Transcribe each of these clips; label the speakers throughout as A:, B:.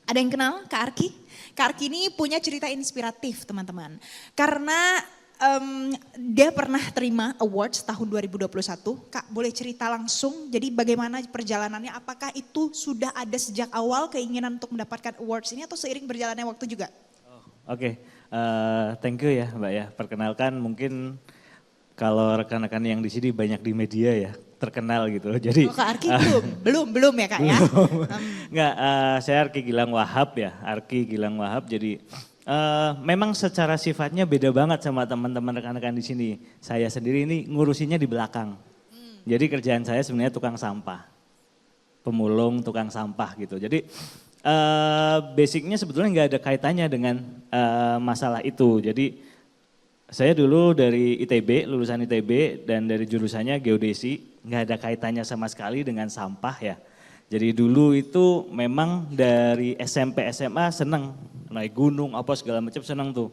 A: Ada yang kenal Kak Arki? Kak Arki ini punya cerita inspiratif teman-teman. Karena dia pernah terima awards tahun 2021. Kak boleh cerita langsung, jadi bagaimana perjalanannya? Apakah itu sudah ada sejak awal keinginan untuk mendapatkan awards ini atau seiring berjalannya waktu juga?
B: Oke, thank you ya Mbak ya. Perkenalkan mungkin kalau rekan-rekan yang di sini banyak di media ya, terkenal gitu. Jadi
A: Kak Arki belum ya Kak ya?
B: Enggak, saya Arki Gilang Wahab ya, Arki Gilang Wahab. Jadi memang secara sifatnya beda banget sama teman-teman rekan-rekan di sini. Saya sendiri ini ngurusinnya di belakang. Jadi kerjaan saya sebenarnya tukang sampah, pemulung, tukang sampah gitu. Jadi basicnya sebetulnya nggak ada kaitannya dengan masalah itu. Jadi saya dulu dari ITB, lulusan ITB dan dari jurusannya geodesi, nggak ada kaitannya sama sekali dengan sampah ya. Jadi dulu itu memang dari SMP SMA seneng naik gunung apa segala macam seneng tuh.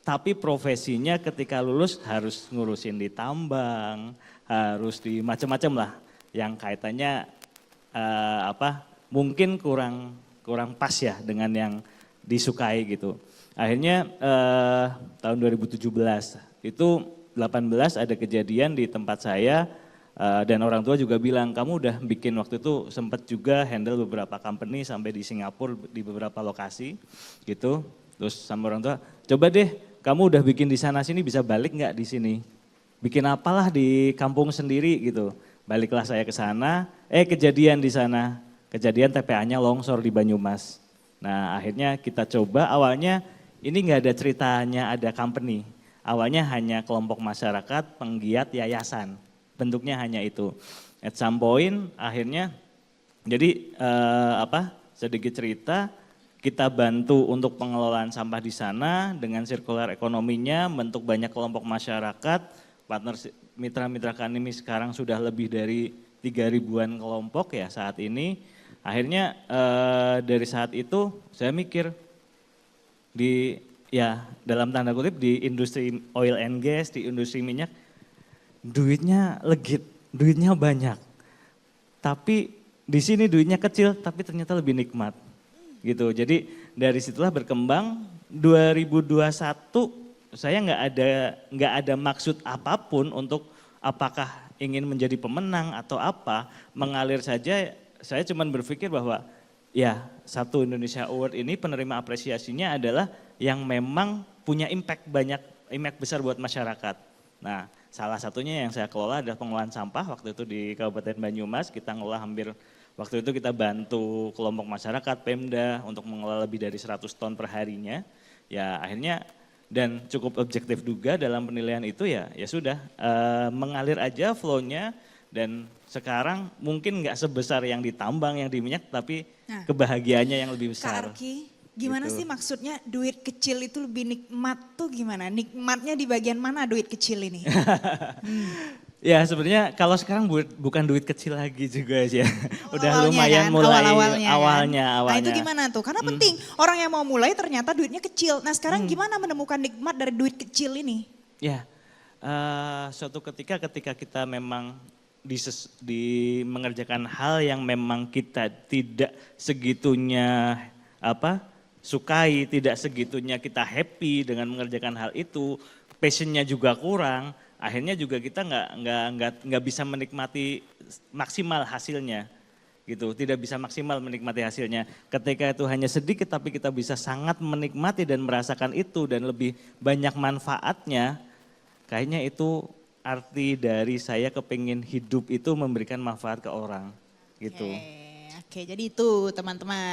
B: Tapi profesinya ketika lulus harus ngurusin di tambang, harus di macam-macam lah yang kaitannya mungkin kurang pas ya dengan yang disukai gitu. Akhirnya tahun 2017 itu 18 ada kejadian di tempat saya dan orang tua juga bilang kamu udah bikin waktu itu sempat juga handle beberapa company sampai di Singapura di beberapa lokasi gitu. Terus sama orang tua coba deh kamu udah bikin di sana sini bisa balik nggak di sini? Bikin apalah di kampung sendiri gitu. Baliklah saya ke sana, kejadian di sana. Kejadian TPA-nya longsor di Banyumas. Nah akhirnya kita coba awalnya ini nggak ada ceritanya ada company. Awalnya hanya kelompok masyarakat penggiat yayasan. Bentuknya hanya itu. At some point akhirnya jadi sedikit cerita kita bantu untuk pengelolaan sampah di sana dengan sirkular ekonominya bentuk banyak kelompok masyarakat. Partner mitra-mitra kami sekarang sudah lebih dari 3.000-an kelompok ya saat ini. Akhirnya dari saat itu saya mikir dalam tanda kutip di industri oil and gas, di industri minyak duitnya legit, duitnya banyak. Tapi di sini duitnya kecil tapi ternyata lebih nikmat. Gitu. Jadi dari situlah berkembang 2021 saya nggak ada maksud apapun untuk apakah ingin menjadi pemenang atau apa, mengalir saja. Saya cuma berpikir bahwa ya satu Indonesia Award ini penerima apresiasinya adalah yang memang punya impact besar buat masyarakat. Nah salah satunya yang saya kelola adalah pengelolaan sampah waktu itu di Kabupaten Banyumas kita ngelola waktu itu kita bantu kelompok masyarakat Pemda untuk mengelola lebih dari 100 ton per harinya. Ya akhirnya dan cukup objektif juga dalam penilaian itu ya sudah mengalir aja flow-nya dan sekarang mungkin nggak sebesar yang ditambang, yang di minyak, tapi kebahagiaannya yang lebih besar.
A: Kak Arki, gimana
B: gitu.
A: sih maksudnya duit kecil itu lebih nikmat tuh gimana? Nikmatnya di bagian mana duit kecil ini?
B: Ya sebenarnya kalau sekarang bukan duit kecil lagi juga sih ya. Udah
A: Awal-awalnya
B: lumayan
A: kan,
B: mulai
A: awalnya kan? Nah itu
B: awalnya.
A: gimana tuh? Karena penting orang yang mau mulai ternyata duitnya kecil. Nah sekarang gimana menemukan nikmat dari duit kecil ini?
B: Ya, suatu ketika kita memang mengerjakan hal yang memang kita tidak segitunya sukai, tidak segitunya kita happy dengan mengerjakan hal itu, passionnya juga kurang, akhirnya juga kita nggak bisa menikmati maksimal hasilnya, gitu, tidak bisa maksimal menikmati hasilnya. Ketika itu hanya sedikit tapi kita bisa sangat menikmati dan merasakan itu dan lebih banyak manfaatnya, kayaknya itu arti dari saya kepingin hidup itu memberikan manfaat ke orang gitu.
A: Oke, jadi itu teman-teman.